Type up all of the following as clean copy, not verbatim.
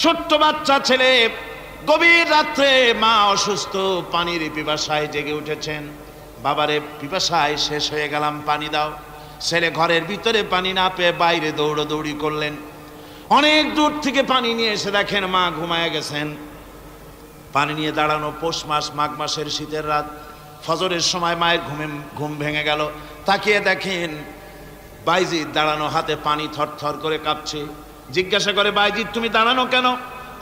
ছোট্ট বাচ্চা ছেলে, গভীর রাত্রে মা অসুস্থ, পানির পিপাসায় জেগে উঠেছেন। বাবারে, পিপাসায় শেষ হয়ে গেলাম, পানি দাও। ছেলে ঘরের ভিতরে পানি না পেয়ে বাইরে দৌড়াদৌড়ি করলেন। অনেক দূর থেকে পানি নিয়ে এসে দেখেন মা ঘুমায় গেছেন। পানি নিয়ে দাঁড়ানো, পৌষ মাস, মাঘ মাসের শীতের রাত, ফজরের সময় মায়ের ঘুম ভেঙে গেল। তাকিয়ে দেখেন বাইজিৎ দাঁড়ানো, হাতে পানি থরথর করে কাঁপছে। জিজ্ঞাসা করে, বাইজিৎ তুমি দাঁড়ানো কেন?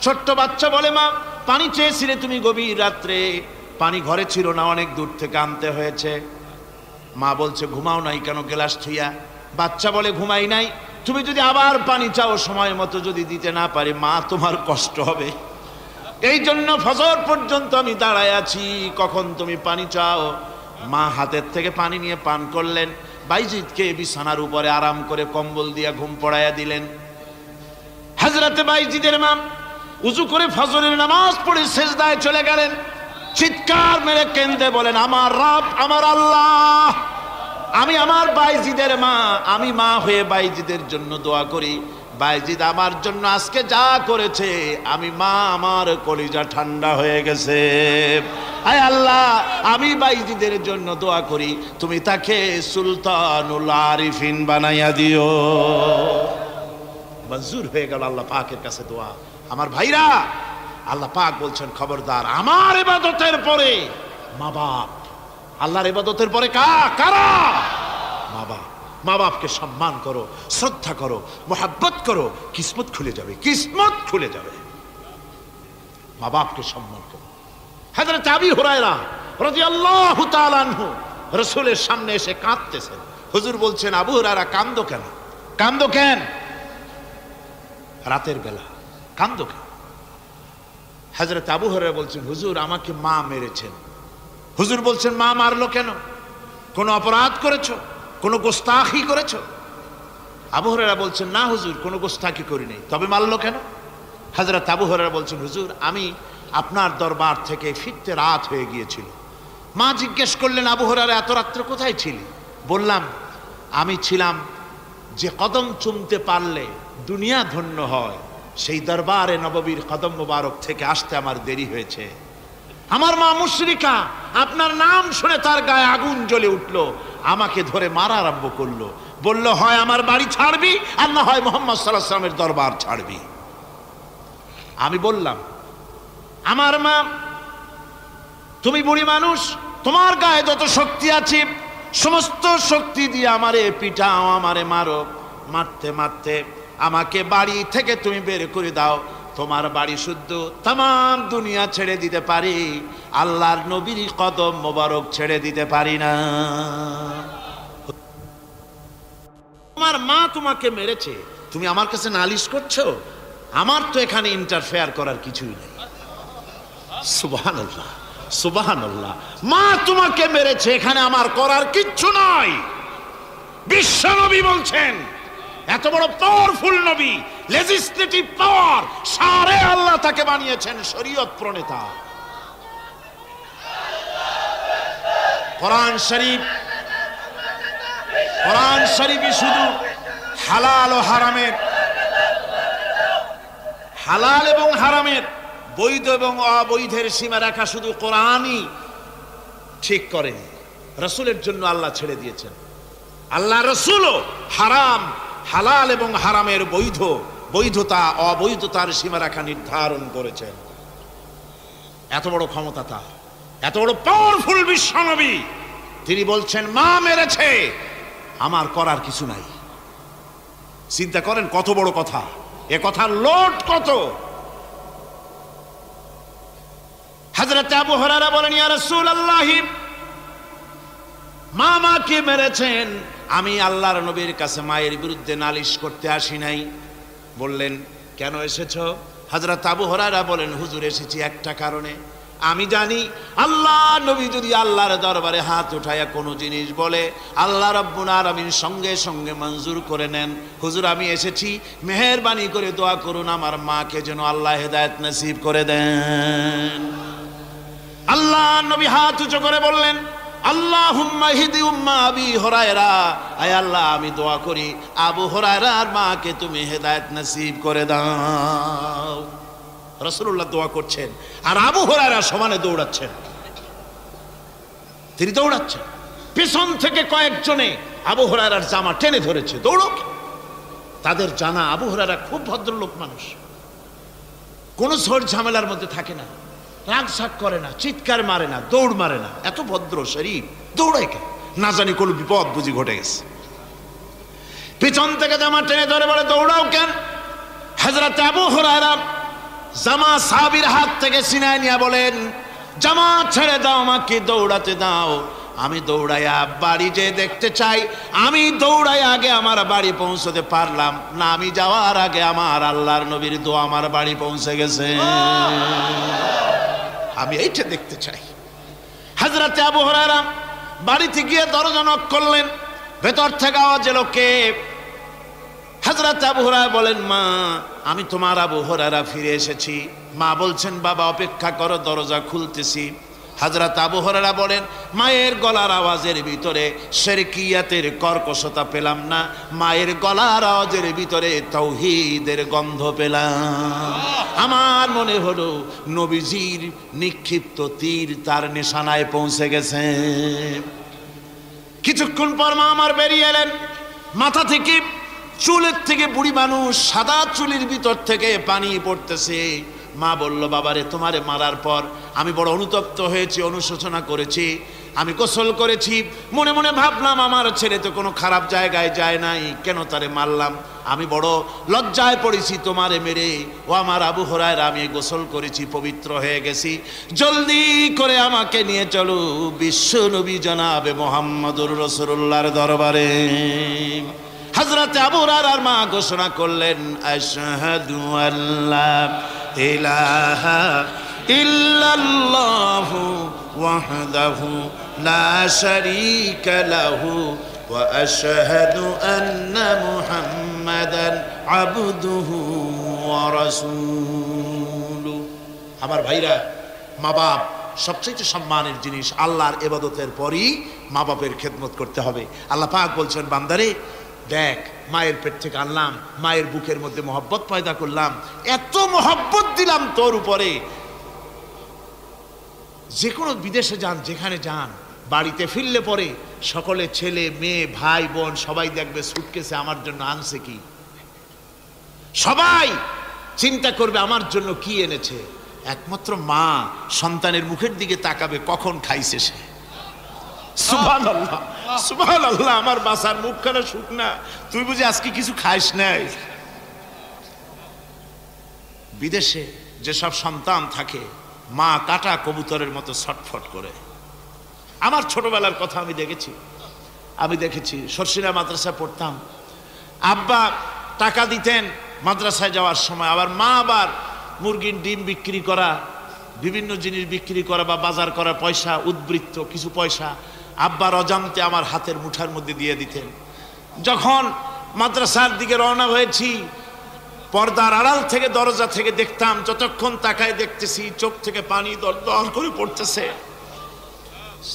ছোট্ট বাচ্চা বলে, মা পানি চেয়েছিলে তুমি গভীর রাত্রে, পানি ঘরে ছিল না, অনেক দূর থেকে আনতে হয়েছে। মা বলছে, ঘুমাও নাই কেন গ্লাস থুইয়া? বাচ্চা বলে, ঘুমাই নাই। তুমি যদি আবার পানি চাও সময় মতো যদি দিতে না পারি মা, তোমার কষ্ট হবে। এই জন্য ফজর পর্যন্ত আমি দাঁড়ায় আছি, কখন তুমি পানি চাও। মা হাতের থেকে পানি নিয়ে পান করলেন। বাইজিৎকে বিছানার উপরে আরাম করে কম্বল দিয়া ঘুম পড়াইয়া দিলেন। হযরতে বাইজিদের মা উযু করে ফজরের নামাজ পড়ে সেজদায় চলে গেলেন। চিৎকার মেরে কেঁদে বলেন, আমার রব, আমার আল্লাহ, আমি আমার বাইজিদের মা, আমি মা হয়ে বাইজিদের জন্য দোয়া করি। বাইজিদ আমার জন্য আজকে যা করেছে, আমি মা, আমার কলিজা ঠান্ডা হয়ে গেছে। আয় আল্লাহ, আমি বাইজিদের জন্য দোয়া করি, তুমি তাকে সুলতানুল আরিফিন বানাইয়া দিও। মঞ্জুর হয়ে গেল আল্লাহ পাকের কাছে দোয়া। আমার ভাইরা, আল্লাহ পাক বলছেন, খবরদার, আমার ইবাদতের পরে মা বাপ, আল্লাহর ইবাদতের পরে কারা? মা বাপ। মা বাপকে সম্মান করো, শ্রদ্ধা করো, মোহাব্বত করো, কিসমত খুলে যাবে, কিসমত খুলে যাবে। মা বাপকে সম্মান করো। হযরত আবু হুরায়রা রাদিয়াল্লাহু তাআলা আনহু রাসূলের সামনে এসে কাঁদতেছেন। হুজুর বলছেন, আবু হুরায়রা কাঁদো কেন? কাঁদো কেন? রাতের বেলা কাঁদো কেন? হযরত আবু হুরায়রা বলছেন, হুজুর আমাকে মা মেরেছেন। হুজুর বলছেন, মা মারলো কেন? কোন অপরাধ করেছো? কোন গোস্তাখি করেছো? আবু হুরায়রা বলছেন, না হুজুর, কোন গোস্তাখি করি নাই, তবে মারলো কেন? হযরত আবু হুরায়রা বলছেন, হুজুর আমি আপনার দরবার থেকে ফিরতে রাত হয়ে গিয়েছিল। মা জিজ্ঞেস করলেন, আবু হুরায়রা এত রাত্রে কোথায় ছিলি? বললাম, আমি ছিলাম যে কদম চুমতে পারলে দুনিয়া ধন্য হয়, সেই দরবারে নববীর কদম মোবারক থেকে আসতে আমার দেরি হয়েছে। আমার মা মুশরিকা, আপনার নাম শুনে তার গায়ে আগুন জ্বলে উঠলো, আমাকে ধরে মারা আরম্ভ করলো। বলল, হয় আমার বাড়ি ছাড়বি, আর না হয় মুহাম্মদ সাল্লাল্লাহু আলাইহি ওয়াসাল্লামের দরবার ছাড়বি। আমি বললাম, আমার মা, তুমি বুড়ি মানুষ, তোমার গায়ে যত শক্তি আছে সমস্ত শক্তি দিয়ে আমারে পিটাও, আমারে মারো। মারতে মারতে আমাকে বাড়ি থেকে তুমি বের করে দাও। তোমার বাড়ি শুদ্ধ, তাম দুনিয়া ছেড়ে দিতে পারি, আল্লাহর নবীর কদম মোবারক ছেড়ে দিতে পারি না। তোমার মা তোমাকে মেরেছে, তুমি আমার কাছে নালিশ করছো? আমার তো এখানে ইন্টারফেয়ার করার কিছুই নেই। সুবহানাল্লাহ, সুবহানাল্লাহ। মা তোমাকে মেরেছে, এখানে আমার করার কিচ্ছু নাই। বিশ্ব নবী বলছেন, এত বড় পাওয়ারফুল নবী, লেজিসলেটিভ পাওয়ার, সারে আল্লাহ তাকে বানিয়েছেন শরীয়ত প্রণেতা। কোরআন শরীফ, কোরআন শরীফই শুধু হালাল ও হারামের, হালাল এবং হারামের, বৈধ এবং অবৈধের সীমা রেখা শুধু কোরআনই ঠিক করেনি, রাসূলের জন্য আল্লাহ ছেড়ে দিয়েছেন। আল্লাহ রাসূলও হারাম, হালাল এবং হারামের বৈধতা অবৈধতার সীমারেখা নির্ধারণ করেছেন। এত বড় ক্ষমতা তার, এত বড় পাওয়ারফুল বিশ্বনবী, তিনি বলছেন মা মেরেছে, আমার করার কিছু নাই। চিন্তা করেন কত বড় কথা, এ কথার লোড কত। হযরত আবু হুরায়রা বলেন, ইয়া রাসূলুল্লাহ, মা মাকে মেরেছেন, আমি আল্লাহর নবীর কাছে মায়ের বিরুদ্ধে নালিশ করতে আসি নাই। বললেন, কেন এসেছো? হযরত আবু হুরায়রা বলেন, হুজুর এসেছি একটা কারণে, আমি জানি আল্লাহ নবী যদি আল্লাহর দরবারে হাত উঠায়া কোনো জিনিস বলে, আল্লাহ রাব্বুল আলামিন সঙ্গে সঙ্গে মঞ্জুর করে নেন। হুজুর আমি এসেছি, মেহেরবানি করে দোয়া করুন আমার মাকে যেন আল্লাহ হেদায়েত নসিব করে দেন। আল্লাহ নবী হাত উঁচু করে বললেন, আল্লাহুম্মা হিদি উম্মা আবি হুরায়রা, আয় আল্লাহ আমি দোয়া করি আবু হুরায়রার মাকে তুমি হেদায়েত নসিব করে দাও। রাসূলুল্লাহ দোয়া করছেন, আর আবু হুরায়রা সমানে দৌড়াচ্ছেন। তিনি দৌড়াচ্ছেন, পেছন থেকে কয়েকজনে আবু হুরায়রার জামা টেনে ধরেছে, দৌড়ো। তাদের জানা আবু হুরায়রা খুব ভদ্রলোক মানুষ, কোনো ঝড় ঝামেলার মধ্যে থাকে না, রাগ সাগ করে না, চিৎকার মারে না, দৌড় মারে না, এত ভদ্র শরীফ, দৌড়ায় কেন? না জানি কোনো বিপদ বুঝি ঘটে গেছে। পিছন থেকে জামা টেনে ধরে বলে দৌড়াও কেন? হযরত আবু হুরায়রা জামা সাহাবীর হাত থেকে ছিনায় নিয়ে বলেন, জামা ছেড়ে দাও, আমাকে দৌড়াতে দাও। আমি দৌড়াইয়া বাড়ি যে দেখতে চাই, আমি দৌড়াই আগে আমার বাড়ি পৌঁছতে পারলাম না, আমি যাওয়ার আগে আমার আল্লাহর নবীর দোয়া আমার বাড়ি পৌঁছে গেছে, আমি এইটা দেখতে চাই। হযরত আবু হুরায়রা বাড়িতে গিয়ে দরজা নক করলেন, ভেতর থেকে আওয়াজ এলো, কে? হযরত আবু হুরায়রা বলেন, মা, আমি তোমার আবু হুরায়রা ফিরে এসেছি। মা বলছেন, বাবা অপেক্ষা করো, দরজা খুলতেছি। হযরত আবু হুরায়রা বলেন, মায়ের গলার আওয়াজের ভিতরে শিরকিয়াতের কর্কশতা পেলাম না, মায়ের গলার আওয়াজের ভিতরে তাওহীদের গন্ধ পেলাম। আমার মনে হলো নবীজির নিক্ষিপ্ত তীর তার নিশানায় পৌঁছে গেছে। কিছুক্ষণ পর মা আমার বেরিয়ে এলেন, মাথা থেকে চুলের থেকে, বুড়ি মানুষ, সাদা চুলের ভিতর থেকে পানি পড়তেছে। মা বলল, বাবারে, তোমারে মারার পর আমি বড় অনুতপ্ত হয়েছি, অনুশোচনা করেছি, আমি গোসল করেছি, মনে মনে ভাবলাম আমার ছেলে তো কোনো খারাপ জায়গায় যায় নাই, কেন তারে মারলাম? আমি বড় লজ্জায় পড়েছি তোমারে মেরে। ও আমার আবু হুরায়রা, আমি গোসল করেছি, পবিত্র হয়ে গেছি, জলদি করে আমাকে নিয়ে চলো বিশ্ব নবী জনাবে মুহাম্মদুর রাসূলুল্লাহর দরবারে। হযরত আবু হুরায়রার মা ঘোষণা করলেন, আশহাদু আল্লা ইলাহা ইল্লাল্লাহু ওয়াহদাহু লা শারীকা লাহু ওয়া আশহাদু আন্না মুহাম্মাদান আবদুহু ওয়া রাসূলুহু। আমার ভাইরা, মা বাপ সবচেয়ে সম্মানের জিনিস। আল্লাহর ইবাদতের পরই মা বাপের খেদমত করতে হবে। আল্লাহ পাক বলছেন, বান্দারে দেখ, মায়ের পেট থেকে আনলাম, মায়ের বুকের মধ্যে মহব্বত পয়দা করলাম, এত মহব্বত দিলাম তোর উপরে, যে কোনো বিদেশে যান, যেখানে যান, বাড়িতে ফিরলে পরে সকলে, ছেলে মেয়ে ভাই বোন সবাই দেখবে সুটকেসে আমার জন্য আনছে কি, সবাই চিন্তা করবে আমার জন্য কি এনেছে। একমাত্র মা সন্তানের মুখের দিকে তাকাবে, কখন খাইছে সে। সুবহানাল্লাহ, সুবহানাল্লাহ, আমার বাসার মুখখানা শুকনা, তুই বুঝি আজকে কিছু খাইস নাই। বিদেশে যেসব সন্তান থাকে, মা কাটা কবুতরের মতো ছটফট করে। আমার ছোটবেলার কথা আমি দেখেছি সরসিনা মাদ্রাসায় পড়তাম, আব্বা টাকা দিতেন মাদ্রাসায় যাওয়ার সময়, আবার মা আবার মুরগির ডিম বিক্রি করা, বিভিন্ন জিনিস বিক্রি করা বা বাজার করা পয়সা, উদ্বৃত্ত কিছু পয়সা আব্বার অজান্তে আমার হাতের মুঠার মধ্যে দিয়ে দিতেন। যখন মাদ্রাসার দিকে রওনা হয়েছি, পর্দার আড়াল থেকে, দরজা থেকে দেখতাম, যতক্ষণ তাকায় দেখতেছি চোখ থেকে পানি দর দর করে পড়তেছে।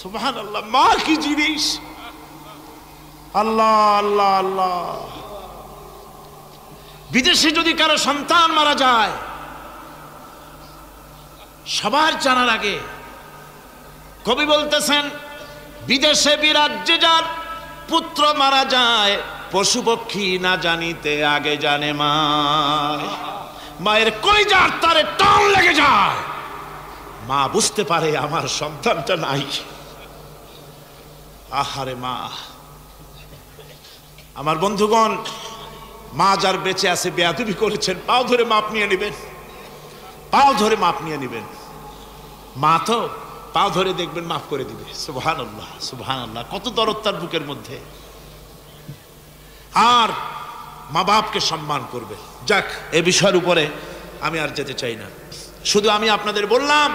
সুবহানাল্লাহ, মা কি জিনিস! আল্লাহ আল্লাহ আল্লাহ। বিদেশে যদি কারো সন্তান মারা যায়, সবার জানার আগে কবি বলতেছেন, বিদেশে বিরাজ্যে যার পুত্র মারা যায়, পশু পক্ষী না জানিতে আগে জানে মা। মায়ের কলিজার তারে টান লেগে যায়, মা বুঝতে পারে আমার সন্তানটা নাই। আহারে মা! আমার বন্ধুগণ, মা যার বেঁচে আছে বেয়াদবি করেছেন, পাও ধরে মাপ নিয়ে নেবেন, পাও ধরে মাপ নিয়ে নেবেন। মা তো পাও ধরে দেখবেন মাফ করে দিবে। সুবহানাল্লাহ, সুবহানাল্লাহ, কত দরদ তার বুকের মধ্যে। আর মা বাপকে সম্মান করবে। যাক, এই বিষয়ের উপরে আমি আর যেতে চাই না, শুধু আমি আপনাদের বললাম,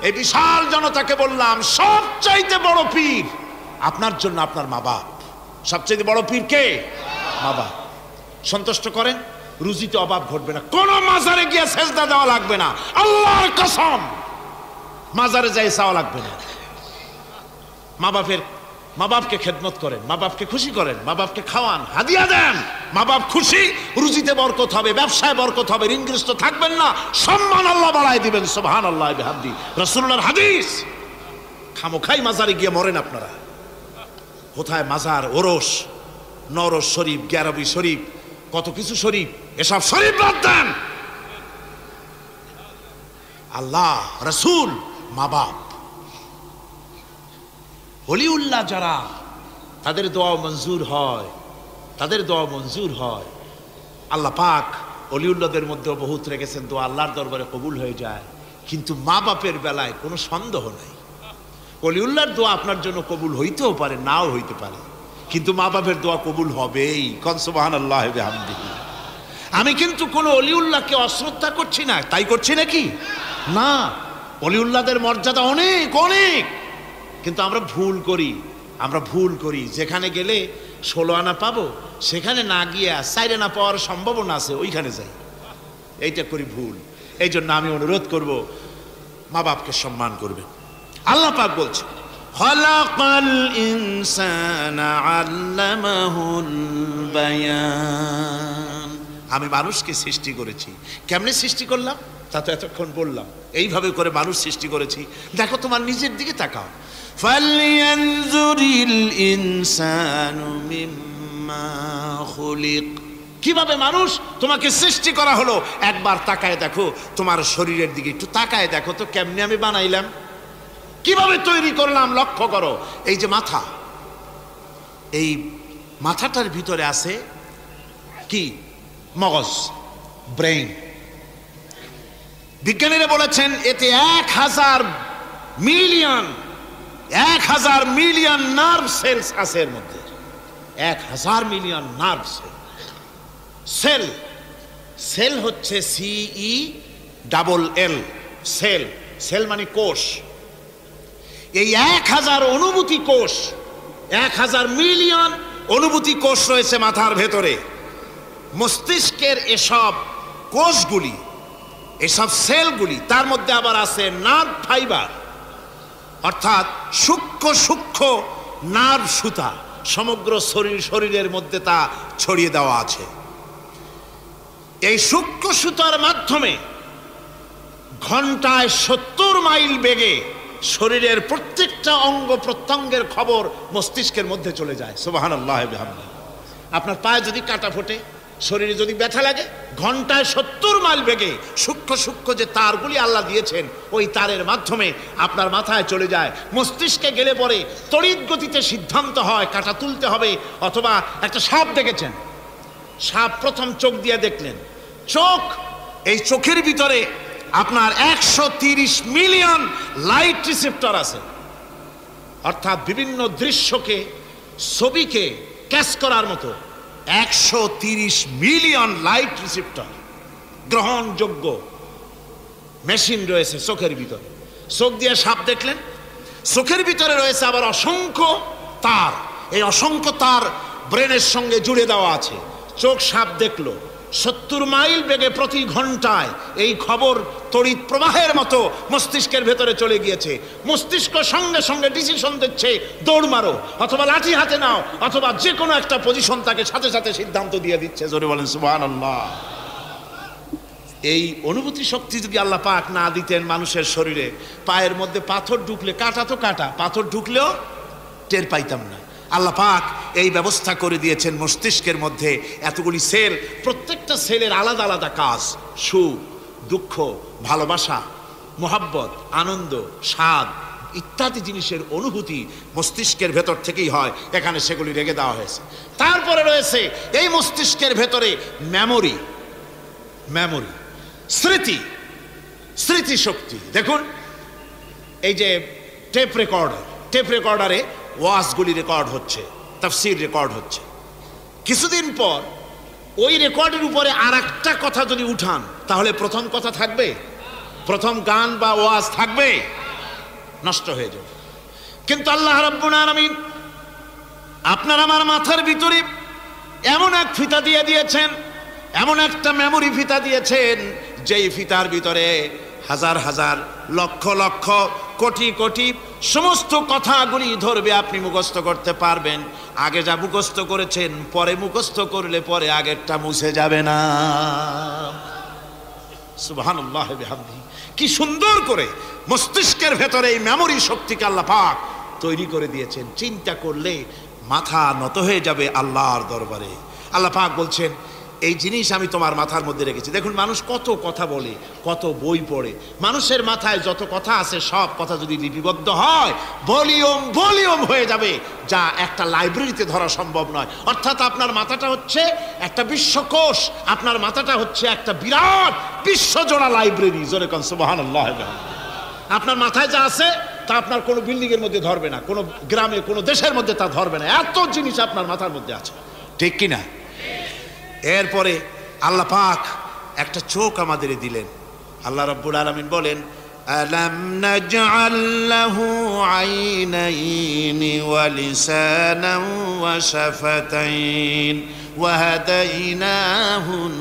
এই বিশাল জনতাকে বললাম, সবচাইতে বড় পীর আপনার জন্য আপনার মা বাপ। সবচাইতে বড় পীর কে? মা বাপ। সন্তুষ্ট করেন, রুজিতে অভাব ঘটবে না, কোন মাজারে গিয়ে সেজদা দেওয়া লাগবে না, আল্লাহর কসম, মাজারে যাই চাওয়া লাগবে না। মা বাপের মা বাপকে খেদমত করেন, মা বাপকে খুশি করেন, মা বাপকে খাওয়ান, হাদিয়া দেন, মা বাপ খুশি, রুজিতে বরকত হবে, ব্যবসায় বরকত হবে, ঋণগ্রস্ত থাকবেন না, সম্মান আল্লাহ বাড়ায় দিবেন। সুবহানাল্লাহ বিহামদি, রাসূলুল্লাহর হাদিস। খামোখাই মাজারে গিয়ে মরেন আপনারা। কোথায় মাজার, ওরস, নরস শরীফ, গ্যারবি শরীফ, কত কিছু শরীফ, এসব শরীফ বাদ দেন। আল্লাহ, রাসূল, মা বাপ, ওলিউল্লাহ যারা, তাদের দোয়া মঞ্জুর হয়, তাদের দোয়া মঞ্জুর হয়। আল্লাহ পাক ওলিউল্লাহদের মধ্যেও বহুত রেখেছেন, দোয়া আল্লাহর দরবারে কবুল হয়ে যায়। কিন্তু মা বাপের বেলায় কোনো সন্দেহ নাই, ওলিউল্লাহর দোয়া আপনার জন্য কবুল হইতেও পারে, নাও হইতে পারে, কিন্তু মা বাপের দোয়া কবুল হবেই। কোন সুবহানাল্লাহ বিহামদিহি। আমি কিন্তু কোনো ওলিউল্লাহকে অশ্রদ্ধা করছি না, তাই করছি নাকি? না, ওলিউল্লাহদের মর্যাদা অনেক অনেক, কিন্তু আমরা ভুল করি, আমরা ভুল করি। যেখানে গেলে 16 আনা পাবো, সেখানে না গিয়ে 4 আনা পাওয়ার সম্ভাবনা আছে, ওইখানে যাই, এইটা করি ভুল। এই জন্য আমি অনুরোধ করব, মা বাপকে সম্মান করবেন। আল্লাহ পাক বলছে, খালাকাল ইনসানা আল্লামাহুল বায়ান। আমি মানুষকে সৃষ্টি করেছি। কেমনে সৃষ্টি করলাম তা তো এতক্ষণ বললাম। এইভাবে করে মানুষ সৃষ্টি করেছি। দেখো, তোমার নিজের দিকে তাকাও। ফালইয়ানজুরিল ইনসানু মিম্মা খুলিক। কিভাবে মানুষ তোমাকে সৃষ্টি করা হলো, একবার তাকায় দেখো, তোমার শরীরের দিকে একটু তাকায় দেখো তো, কেমনে আমি বানাইলাম, কিভাবে তৈরি করলাম, লক্ষ্য করো। এই যে মাথা, এই মাথাটার ভিতরে আছে কি? মগজ, ব্রেইন। বিজ্ঞানীরা বলেছেন এতে 1000 মিলিয়ন নার্ভ সেলস আছে এর মধ্যে। 1000 মিলিয়ন নার্ভ সেল। সেল হচ্ছে CELL, সেল। সেল মানে কোষ। এই 1000 অনুভূতি কোষ, 1000 মিলিয়ন অনুভূতি কোষ রয়েছে মাথার ভেতরে। মস্তিষ্কের এসব কোষগুলি, এসব সেলগুলি, তার মধ্যে আবার আছে নার্ভ ফাইবার, অর্থাৎ সূক্ষ্ম সূক্ষ্ম নার্ভ সুতা, সমগ্র শরীরের মধ্যে তা ছড়িয়ে দেওয়া আছে। এই সূক্ষ্ম সুতার মাধ্যমে ঘন্টায় 70 মাইল বেগে শরীরের প্রত্যেকটা অঙ্গ প্রত্যঙ্গের খবর মস্তিষ্কের মধ্যে চলে যায়। সুবহানাল্লাহ বিহামদিহি। আপনার পায়ে যদি কাটা ফোটে, শরীরে যদি ব্যথা লাগে, ঘন্টায় 70 মাইল বেগে সূক্ষ্ম সূক্ষ্ম যে তারগুলি আল্লাহ দিয়েছেন, ওই তারের মাধ্যমে আপনার মাথায় চলে যায়। মস্তিষ্কে গেলে পরে তড়িৎ গতিতে সিদ্ধান্ত হয় কাটা তুলতে হবে, অথবা একটা সাপ দেখেছেন, সাপ প্রথম চোখ দিয়ে দেখলেন, চোখ, এই চোখের ভিতরে আপনার 130 মিলিয়ন লাইট রিসেপ্টর আছে, অর্থাৎ বিভিন্ন দৃশ্যকে, ছবিকে ক্যাচ করার মতো 130 মিলিয়ন লাইট রিসেপ্টর, গ্রহণযোগ্য মেশিন রয়েছে চোখের ভিতরে। চোখ দিয়ে সাপ দেখলেন, চোখের ভিতরে রয়েছে আবার অসংখ্য তার। এই অসংখ্য তার ব্রেনের সঙ্গে জুড়ে দেওয়া আছে। চোখ সাপ দেখলো, 70 মাইল বেগে প্রতি ঘন্টায় এই খবর তড়িৎ প্রবাহের মতো মস্তিষ্কের ভেতরে চলে গিয়েছে। মস্তিষ্ক সঙ্গে সঙ্গে ডিসিশন দিচ্ছে, দৌড় মারো, অথবা লাঠি হাতে নাও, অথবা যে কোনো একটা পজিশন তাকে সাথে সাথে সিদ্ধান্ত দিয়ে দিচ্ছে। জোরে বলেন সুবহানাল্লাহ। এই অনুভূতি শক্তি যদি আল্লাহ পাক না দিতেন মানুষের শরীরে, পায়ের মধ্যে পাথর ঢুকলে, কাটা তো কাটা, পাথর ঢুকলেও টের পাইতাম না। আল্লাহ পাক এই ব্যবস্থা করে দিয়েছেন মস্তিষ্কের মধ্যে এতগুলি সেল, প্রত্যেকটা সেলের আলাদা আলাদা কাজ। সুখ, দুঃখ, ভালোবাসা, মোহাব্বত, আনন্দ, স্বাদ ইত্যাদি জিনিসের অনুভূতি মস্তিষ্কের ভেতর থেকেই হয়। এখানে সেগুলি রেখে দেওয়া হয়েছে। তারপরে রয়েছে এই মস্তিষ্কের ভেতরে মেমোরি, স্মৃতি শক্তি। দেখুন, এই যে টেপ রেকর্ডারে ওয়াজগুলি রেকর্ড হচ্ছে, তাফসীর রেকর্ড হচ্ছে। কিছুদিন পর ওই রেকর্ডের উপরে আর একটা কথা যদি উঠান, তাহলে প্রথম কথা থাকবে? প্রথম গান বা ওয়াজ থাকবে? নষ্ট হয়ে যাবে। কিন্তু আল্লাহ রাব্বুল আলামিন আপনার আমার মাথার ভিতরে এমন এক ফিতা দিয়ে দিয়েছেন, এমন একটা মেমোরি ফিতা দিয়েছেন, যেই ফিতার ভিতরে হাজার হাজার, লক্ষ লক্ষ, কোটি কোটি সমস্ত কথাগুলি ধরবে, আপনি মুখস্থ করতে পারবেন। আগে যা মুখস্থ করেছেন পরে মুখস্থ করলে পরে আগেরটা মুছে যাবে না। সুবহানাল্লাহ বিহামদিহি। কি সুন্দর করে মস্তিষ্কের ভেতরে এই মেমোরি শক্তিকে আল্লাহ পাক তৈরি করে দিয়েছেন। চিন্তা করলে মাথা নত হয়ে যাবে আল্লাহর দরবারে। আল্লাহ পাক বলছেন এই জিনিস আমি তোমার মাথার মধ্যে রেখেছি। দেখুন মানুষ কত কথা বলে, কত বই পড়ে, মানুষের মাথায় যত কথা আছে সব কথা যদি লিপিবদ্ধ হয় ভলিউম হয়ে যাবে, যা একটা লাইব্রেরিতে ধরা সম্ভব নয়। অর্থাৎ আপনার মাথাটা হচ্ছে একটা বিশ্বকোষ, আপনার মাথাটা হচ্ছে একটা বিরাট বিশ্বজোড়া লাইব্রেরি। জোরে কোন সুবহানাল্লাহ। আপনার মাথায় যা আছে তা আপনার কোনো বিল্ডিং এর মধ্যে ধরবে না, কোনো গ্রামে কোনো দেশের মধ্যে তা ধরবে না, এত জিনিস আপনার মাথার মধ্যে আছে, ঠিক কিনা? এরপরে আল্লাহ পাক একটা চোখ আমাদের দিলেন। আল্লাহ রাব্বুল আলামিন বলেন আলাম নাজআল লাহু আইনাইনি ওয়া লিসানান ওয়া শাফাতাইন ওয়া হাদাইনাহুন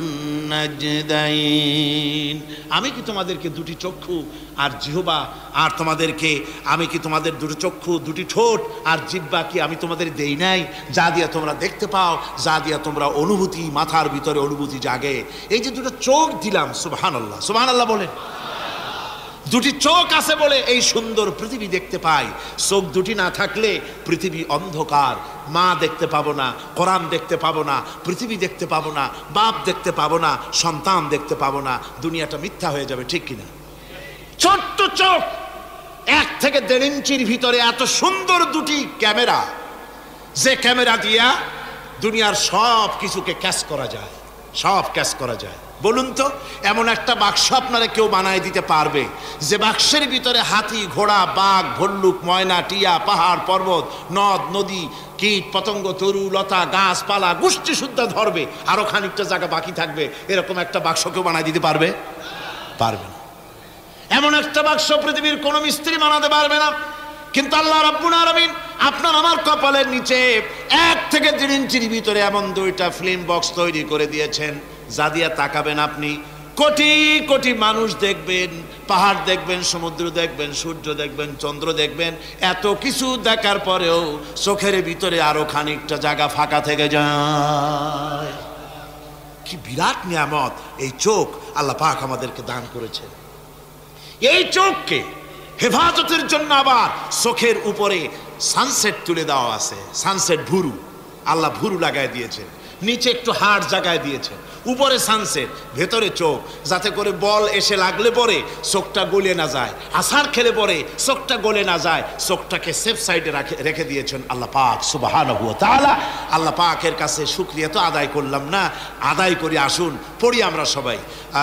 নাজদাইন। আমি কি তোমাদেরকে দুটি চক্ষু আর জিহ্বা, আর তোমাদেরকে আমি কি তোমাদের দুটি চক্ষু, দুটি ঠোঁট আর জিহ্বা কি আমি তোমাদের দেই নাই, যা দিয়া তোমরা দেখতে পাও, যা দিয়া তোমরা অনুভূতি, মাথার ভিতরে অনুভূতি জাগে। এই যে দুটো চোখ দিলাম, সুবহানাল্লাহ সুবহানাল্লাহ বলেন। দুটি চোখ আছে বলে এই সুন্দর পৃথিবী দেখতে পাই। চোখ দুটি না থাকলে পৃথিবী অন্ধকার, মা দেখতে পাবো না, কোরআন দেখতে পাবো না, পৃথিবী দেখতে পাবো না, বাপ দেখতে পাবো না, সন্তান দেখতে পাবো না, দুনিয়াটা মিথ্যা হয়ে যাবে, ঠিক কিনা? ছোট্ট চোখ, 1 থেকে 1.5 ইঞ্চির ভিতরে এত সুন্দর দুটি ক্যামেরা, যে ক্যামেরা দিয়া দুনিয়ার সব কিছুকে ক্যাচ করা যায়, সব ক্যাচ করা যায়। বলুন তো এমন একটা বাক্স আপনারা কেউ বানায় দিতে পারবে যে বাক্সের ভিতরে হাতি, ঘোড়া, বাঘ, ভল্লুক, ময়না, টিয়া, পাহাড়, পর্বত, নদ, নদী, কীট, পতঙ্গ, তরু, লতা, গাছপালা গোষ্ঠী শুদ্ধা ধরবে, আরো খানিকটা জায়গা বাকি থাকবে, এরকম একটা বাক্স কেউ বানায় দিতে পারবে? পারবে না। এমন একটা বাক্স পৃথিবীর কোন মিস্ত্রি বানাতে পারবে না। কিন্তু আল্লাহ রাব্বুল আলামিন আপনার আমার কপালের নিচে 1 থেকে 1.5 ইঞ্চির ভিতরে এমন 2টা ফিল্ম বক্স তৈরি করে দিয়েছেন, যা দিয়া তাকাবেন আপনি কোটি কোটি মানুষ দেখবেন, পাহাড় দেখবেন, সমুদ্র দেখবেন, সূর্য দেখবেন, চন্দ্র দেখবেন। এত কিছু দেখার পরেও চোখের ভিতরে আরো খানিকটা জায়গা ফাঁকা থেকে যায়। কি বিরাট নিয়ামত এই চোখ আল্লাহ পাক আমাদেরকে দান করেছেন। এই চোখকে হেফাজতের জন্য আবার চোখের উপরে সানসেট তুলে দেওয়া আছে। সানসেট ভুরু, আল্লাহ ভুরু লাগায় দিয়েছেন, নিচে একটু হাড় জায়গায় দিয়েছেন, উপরে সানসেট, ভেতরে চোখ, যাতে করে বল এসে লাগলে পরে চোখটা গলে না যায়, আছাড় খেলে পরে চোখটা গলে না যায়, চোখটাকে সেফ সাইডে রেখে দিয়েছেন আল্লাহ পাক সুবহানাহু ওয়া তাআলা। আল্লাহ পাকের কাছে শুকরিয়া তো আদায় করলাম না, আদায় করি। আসুন পড়ি আমরা সবাই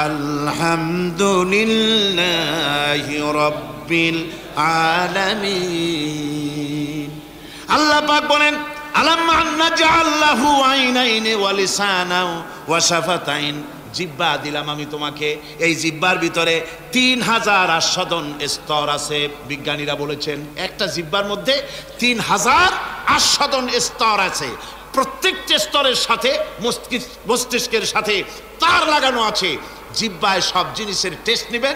আলহামদুলিল্লাহি রাব্বিল আলামিন। আল্লাহ পাক বলেন আলাম নাজআল লাহু আইনাইনি ওয়া লিসানান ওয়া শাফাতাইন। জিহ্বা দিলাম আমি তোমাকে, এই জিহ্বার ভিতরে 3000 আস্বাদন স্তর আছে। বিজ্ঞানীরা বলেছেন একটা জিহ্বার মধ্যে 3000 আস্বাদন স্তর আছে। প্রত্যেকটা স্তরের সাথে মস্তিষ্কের সাথে তার লাগানো আছে। জিহ্বায় সব জিনিসের টেস্ট নেবেন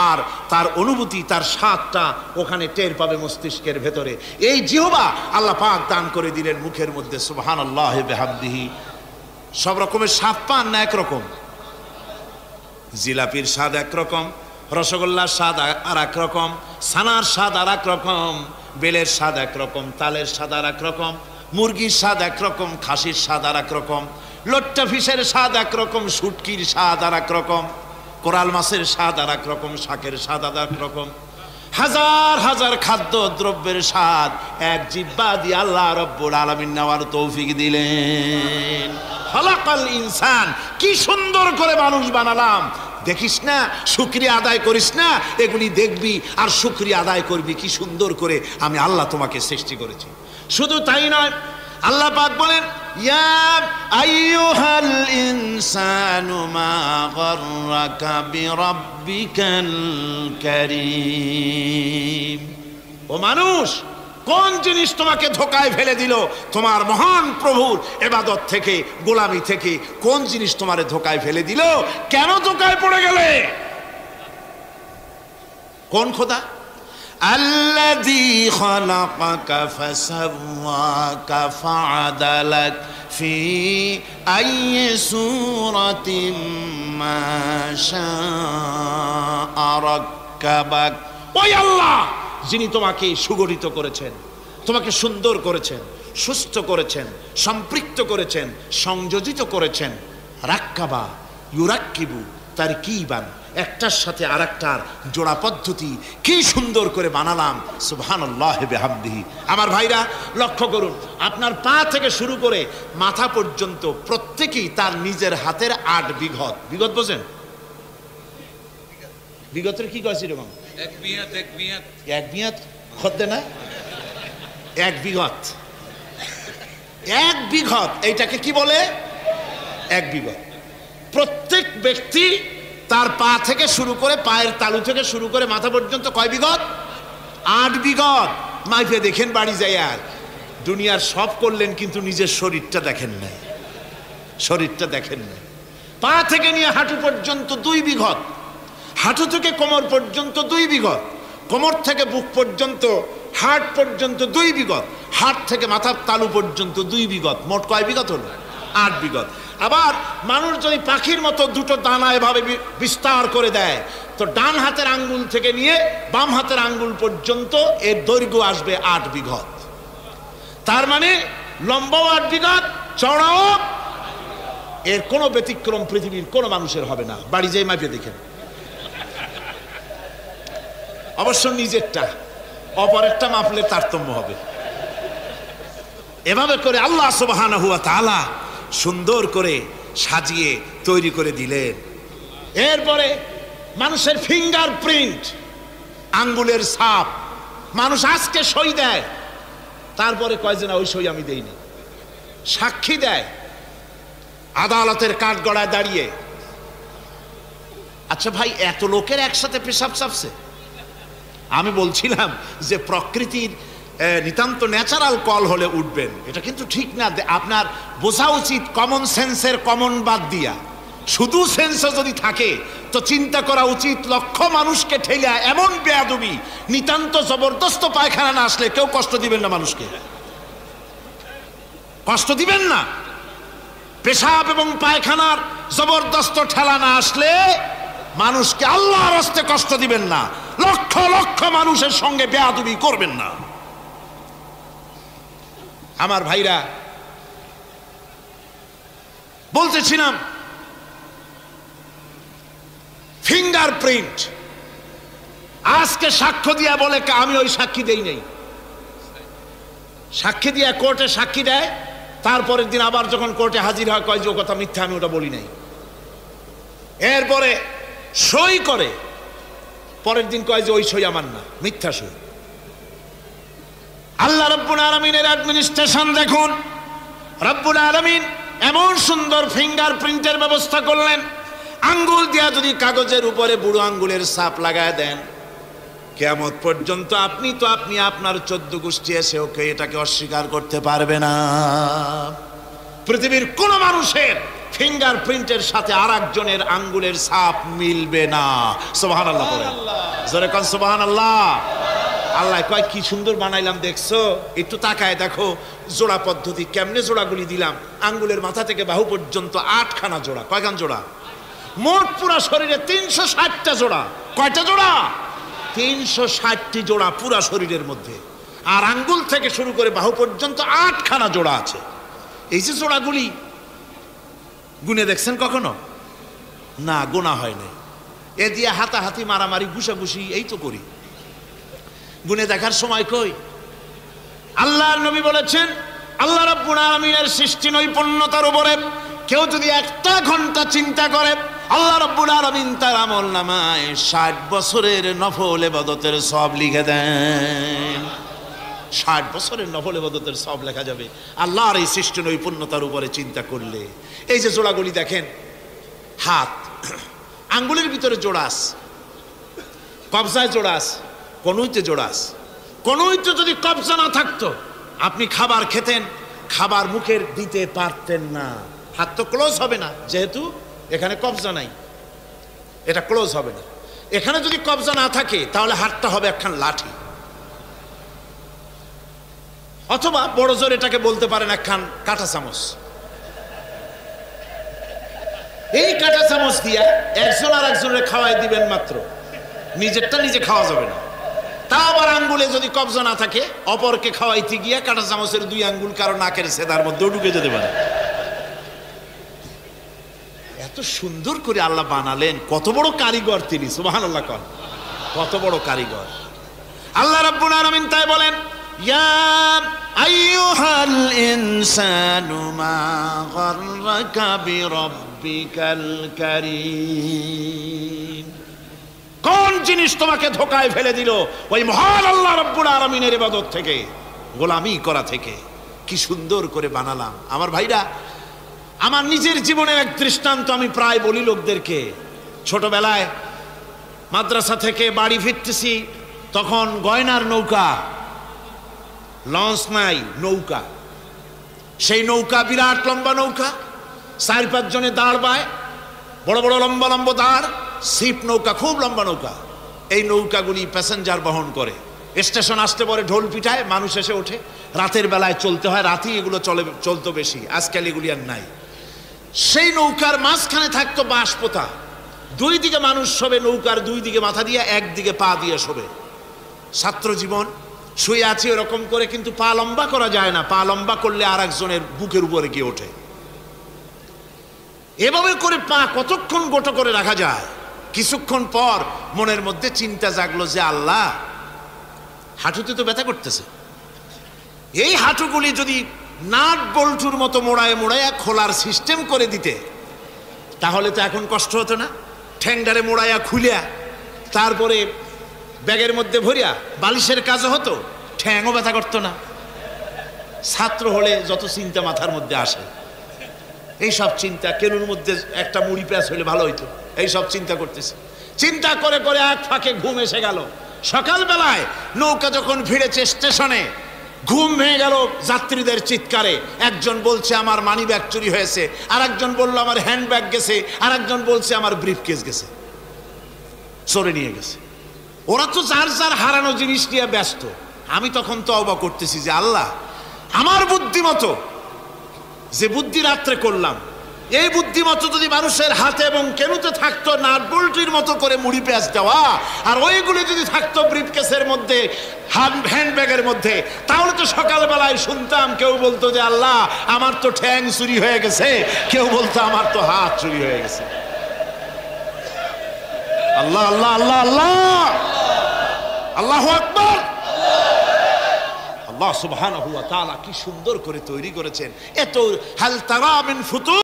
আর তার অনুভূতি, তার স্বাদটা ওখানে টের পাবে মস্তিষ্কের ভেতরে। এই জিহ্বা আল্লাহ পাক দান করে দিলেন মুখের মধ্যে। সুবহানাল্লাহ বিহামদিহি। সব রকমের স্বাদ পান না একরকম? জিলাপির স্বাদ একরকম, রসগোল্লার স্বাদ আর এক রকম, ছানার স্বাদ আর এক রকম, বেলের স্বাদ একরকম, তালের স্বাদ আর এক রকম, মুরগির স্বাদ একরকম, খাসির স্বাদ আর এক রকম, লট্টা ফিশের স্বাদ একরকম, শুটকির স্বাদ আর এক রকম, কোরাল মাছের স্বাদ আর এক রকম, শাকের স্বাদ আর এক রকম। হাজার হাজার খাদ্য দ্রব্যের স্বাদ এক জিহ্বা দিয়ে আল্লাহ রাব্বুল আলামিন নেওয়ার তৌফিক দিলেন। খালাকাল ইনসান, কি সুন্দর করে মানুষ বানালাম। দেখিস না, শুকরিয়া আদায় করিস না, এগুলি দেখবি আর শুকরিয়া আদায় করবি কি সুন্দর করে আমি আল্লাহ তোমাকে সৃষ্টি করেছি। শুধু তাই নয়, আল্লাহ পাক বলেন ইয়া আইয়ুহাল ইনসানু মা গাররাকা বিরাব্বিকাল কারীম। ও মানুষ, কোন জিনিস তোমাকে ধোকায় ফেলে দিল? তোমার মহান প্রভুর ইবাদত থেকে, গোলামি থেকে কোন জিনিস তোমারে ধোকায় ফেলে দিল? কেন ধোকায় পড়ে গেলে? কোন খোদা? আল্লাযী খালাকাকা ফাসাওয়াকা ফাআদালাক ফি আইয়ি সূরাতিন মা শাআ রাক্কাবাক। ওই আল্লাহ যিনি তোমাকে সুগঠিত করেছেন, তোমাকে সুন্দর করেছেন, সুস্থ করেছেন, সম্পৃক্ত করেছেন, সংযোজিত করেছেন। রাক্কাবা ইউরাক্কিবু তারকিবান, একটার সাথে আরেকটার জোড়া পদ্ধতি কি সুন্দর করে বানালাম। সুবহানাল্লাহি বিহামদিহি। আমার ভাইরা লক্ষ্য করুন, আপনার পা থেকে শুরু করে মাথা পর্যন্ত প্রত্যেকেই তার নিজের হাতের 8 বিঘত। বিঘত বোঝেন? বিঘতের কি কয়েছি এরকম? এক বিঘত হতে না, 1 বিঘত। 1 বিঘত এইটাকে কি বলে? 1 বিঘত। প্রত্যেক ব্যক্তি তার পা থেকে শুরু করে, পায়ের তালু থেকে শুরু করে মাথা পর্যন্ত কয় বিঘত? 8 বিঘত। মাইফে দেখেন বাড়ি যাই। আর দুনিয়ার সব করলেন কিন্তু নিজের শরীরটা দেখেন না, শরীরটা দেখেন না। পা থেকে নিয়ে হাঁটু পর্যন্ত 2 বিঘত, হাঁটু থেকে কোমর পর্যন্ত 2 বিঘত, কোমর থেকে বুক পর্যন্ত, হাট পর্যন্ত 2 বিঘত, হাট থেকে মাথার তালু পর্যন্ত 2 বিঘত। মোট কয় বিঘত হলো? 8 বিঘত। আবার মানুষ যদি পাখির মতো 2টো দানা এভাবে বিস্তার করে দেয়, তো ডান হাতের আঙ্গুল থেকে নিয়ে বাম হাতের আঙ্গুল পর্যন্ত এর দৈর্ঘ্য আসবে 8 বিঘত। তার মানে লম্বাও 8 বিঘত, চওড়াও। এর কোনো ব্যতিক্রম পৃথিবীর কোনো মানুষের হবে না। বাড়ি যেয়ে মাপে দেখেন, অবশ্য নিজেরটা, অপরেরটা মাপলে তারতম্য হবে। এভাবে করে আল্লাহ সুবহানাহু ওয়া তাআলা সুন্দর করে সাজিয়ে তৈরি করে দিলেন। এরপরে মানুষের ফিঙ্গার প্রিন্ট, আঙ্গুলের ছাপ। মানুষ আজকে সই দেয়, তারপরে কয় যে না ওই সই আমি দেইনি। সাক্ষী দেয় আদালতের কাঠগড়ায় দাঁড়িয়ে। আচ্ছা ভাই, এত লোকের একসাথে পেশাব চাপছে। আমি বলছিলাম যে প্রকৃতির নিতান্ত ন্যাচারাল কল হলে উঠবেন, এটা কিন্তু ঠিক না। আপনার বোঝা উচিত কমন সেন্সের কমন বাদ দিয়া। শুধু সেন্সও যদি থাকে তো চিন্তা করা উচিত লক্ষ মানুষকে ঠেলা এমন বেয়াদবি, নিতান্ত জবরদস্ত পায়খানা না আসলে কেউ কষ্ট দিবেন না, মানুষকে কষ্ট দিবেন না। পেশাব এবং পায়খানার জবরদস্ত ঠেলা না আসলে মানুষকে আল্লাহর হস্তে কষ্ট দিবেন না। লক্ষ লক্ষ মানুষের সঙ্গে বেয়াদবি করবেন না। আমার ভাইরা, বলতেছিলাম ফিঙ্গার প্রিন্ট। আজকে সাক্ষ্য দিয়া বলে আমি ওই সাক্ষী দেই নাই। সাক্ষী দিয়া কোর্টে সাক্ষী দেয়, তারপরের দিন আবার যখন কোর্টে হাজির হয় কয় যে ও কথা মিথ্যা, আমি ওটা বলি নাই। এরপরে সই করে, পরের দিন কয় যে ওই সই আমার না, মিথ্যা সই। আল্লাহ রাব্বুল আলামিনের অ্যাডমিনিস্ট্রেশন দেখুন। রাব্বুল আলামিন এমন সুন্দর ফিঙ্গার প্রিন্টের ব্যবস্থা করলেন, আঙ্গুল দিয়া যদি কাগজের উপরে বুড়ো আঙ্গুলের ছাপ লাগায় দেন, কিয়ামত পর্যন্ত আপনি আপনার 14 গোষ্ঠী এসে ওকে এটাকে অস্বীকার করতে পারবে না। পৃথিবীর কোন মানুষের ফিঙ্গার প্রিন্টের সাথে আরেকজনের আঙ্গুলের ছাপ মিলবে না। সুবহানাল্লাহ বলেন, জোরে কোন সুবহানাল্লাহ। আল্লাহ কয় কি সুন্দর বানাইলাম দেখছো, একটু তাকায় দেখো জোড়া পদ্ধতি কেমনে জোড়াগুলি দিলাম। আঙ্গুলের মাথা থেকে বাহু পর্যন্ত 8খানা জোড়া। কয়খান জোড়া? মোট পুরা শরীরে 360টা জোড়া। কয়টা জোড়া? 360টি জোড়া পুরা শরীরের মধ্যে। আর আঙ্গুল থেকে শুরু করে বাহু পর্যন্ত 8খানা জোড়া আছে। এই যে জোড়াগুলি গুনে দেখছেন কখনো? না, গোনা হয় না। এ দিয়ে হাতাহাতি, মারামারি, ঘুষাঘুষি এই তো করি। গুনে দেখার সময় কই? আল্লাহর নবী বলেছেন, আল্লাহ রাব্বুল আলামিনের সৃষ্টি নৈপুণ্যতার উপরে কেউ যদি 1টা ঘন্টা চিন্তা করে, আল্লাহ রাব্বুল আলামিন তার আমলনামায় 60 বছরের নফল ইবাদতের সওয়াব লিখে দেন। 60 বছরের নফল ইবাদতের সওয়াব লেখা যাবে আল্লাহর এই সৃষ্টি নৈপুণ্যতার উপরে চিন্তা করলে। এই যে জোড়াগুলি দেখেন, হাত আঙ্গুলের ভিতরে জোড়াস, কবজায় জোড়াস, কনুইতে জোড়াস। কনুইতে যদি কবজা না থাকতো, আপনি খাবার খেতেন, খাবার মুখের দিতে পারতেন না। হাত তো ক্লোজ হবে না, যেহেতু এখানে কবজা নাই, এটা ক্লোজ হবে না। এখানে যদি কবজা না থাকে তাহলে হাতটা হবে একখান লাঠি। অথবা বড় জোর এটাকে বলতে পারেন একখান কাঁটা চামচ। এই কাঁটা চামচ দিয়া একজন আর একজনের খাওয়াই দিবেন মাত্র, নিজেরটা নিজে খাওয়া যাবে না। তা আবার আঙ্গুলে যদি কবজা না থাকে, অপরকে খাওয়াইতে গিয়া কাঁটা চামচের 2 আঙ্গুল কারো নাকের সেদার মধ্যেও ঢুকে যেতে পারে। এত সুন্দর করে আল্লাহ বানালেন, কত বড় কারিগর তিনি, সুবহানাল্লাহ। কত বড় কারিগর আল্লাহ রাব্বুল আলামিন। তাই বলেন, ইয়া আইয়ুহাল ইনসানু মা গাররাকা বিরাব্বিকাল কারীম। কোন জিনিস তোমাকে ধোঁকায় ফেলে দিল? ওই মহান আল্লাহ রাব্বুল আলামিনের ইবাদত থেকে, গোলামি করা থেকে। কি সুন্দর করে বানালাম। আমার ভাইরা, আমার নিজের জীবনের এক দৃষ্টান্ত আমি প্রায় বলি লোকদেরকে। ছোটবেলায় মাদ্রাসা থেকে বাড়ি ফিরতেছি, তখন গয়নার নৌকা, লঞ্চ নাই, নৌকা। সেই নৌকা বিরাট লম্বা নৌকা, 4-5 জনে দাঁড় বায়, বড় বড় লম্বা লম্বা দাঁড়, সিপ নৌকা, খুব লম্বা নৌকা। এই নৌকাগুলি প্যাসেঞ্জার বহন করে। স্টেশন আসতে পরে ঢোল পিঠায়, মানুষ এসে ওঠে। রাতের বেলায় চলতে হয়, রাতেই এগুলো চলতো বেশি, আজকাল এগুলি আর নাই। সেই নৌকার মাঝখানে থাকতো বাঁশ পোতা, 2 দিকে মানুষ শোবে, নৌকার 2 দিকে মাথা দিয়ে, একদিকে পা দিয়ে শোবে। ছাত্র জীবন, শুয়ে আছি এরকম করে, কিন্তু পা লম্বা করা যায় না। পা লম্বা করলে আর একজনের বুকের উপরে গিয়ে ওঠে। এভাবে করে পা কতক্ষণ গোটো করে রাখা যায়? কিছুক্ষণ পর মনের মধ্যে চিন্তা জাগলো যে আল্লাহ, হাঁটুতে তো ব্যথা করতেছে, এই হাঁটুগুলি যদি নাট বল্টুর মতো মোড়ায় মোড়ায় খোলার সিস্টেম করে দিতে, তাহলে তো এখন কষ্ট হতো না। ঠ্যাংডারে মোড়াইয়া খুলিয়া তারপরে ব্যাগের মধ্যে ভরিয়া বালিশের কাজও হতো, ঠ্যাংও ব্যথা করতো না। ছাত্র হলে যত চিন্তা মাথার মধ্যে আসে, এই সব চিন্তা, কেনুর মধ্যে একটা মুড়ি প্যাঁচ হলে ভালো হইতো, এই সব চিন্তা করতেছে। চিন্তা করে করে এক ফাঁকে ঘুম এসে গেল। সকালবেলায় নৌকা যখন ভিড়েছে স্টেশনে, ঘুম ভেঙে গেল যাত্রীদের চিৎকারে। একজন বলছে আমার মানি ব্যাগ চুরি হয়েছে, আর একজন বললো আমার হ্যান্ড ব্যাগ গেছে, আর একজন বলছে আমার ব্রিফকেস গেছে, চোরে নিয়ে গেছে। ওরা তো যার যার হারানো জিনিস নিয়ে ব্যস্ত। আমি তখন তওবা করতেছি যে আল্লাহ, আমার বুদ্ধিমতো যে বুদ্ধি রাত্রে করলাম, এই বুদ্ধিমতো যদি মানুষের হাতে এবং কেনুতে থাকতো নাট বল্টুর মতো করে মুড়ি পেঁয়াজ দেওয়া, আর ওইগুলি যদি থাকতো ব্রিফকেসের মধ্যে, হ্যান্ডব্যাগের মধ্যে, তাহলে তো সকালবেলায় শুনতাম কেউ বলতো যে আল্লাহ আমার তো ঠ্যাং চুরি হয়ে গেছে, কেউ বলতো আমার তো হাত চুরি হয়ে গেছে। আল্লাহ আল্লাহ আল্লাহ আল্লাহ, আল্লাহু আকবার। আল্লাহ সুবহানাহু ওয়া তাআলা কি সুন্দর করে তৈরি করেছেন। এত হাল তারা মিন ফুতুর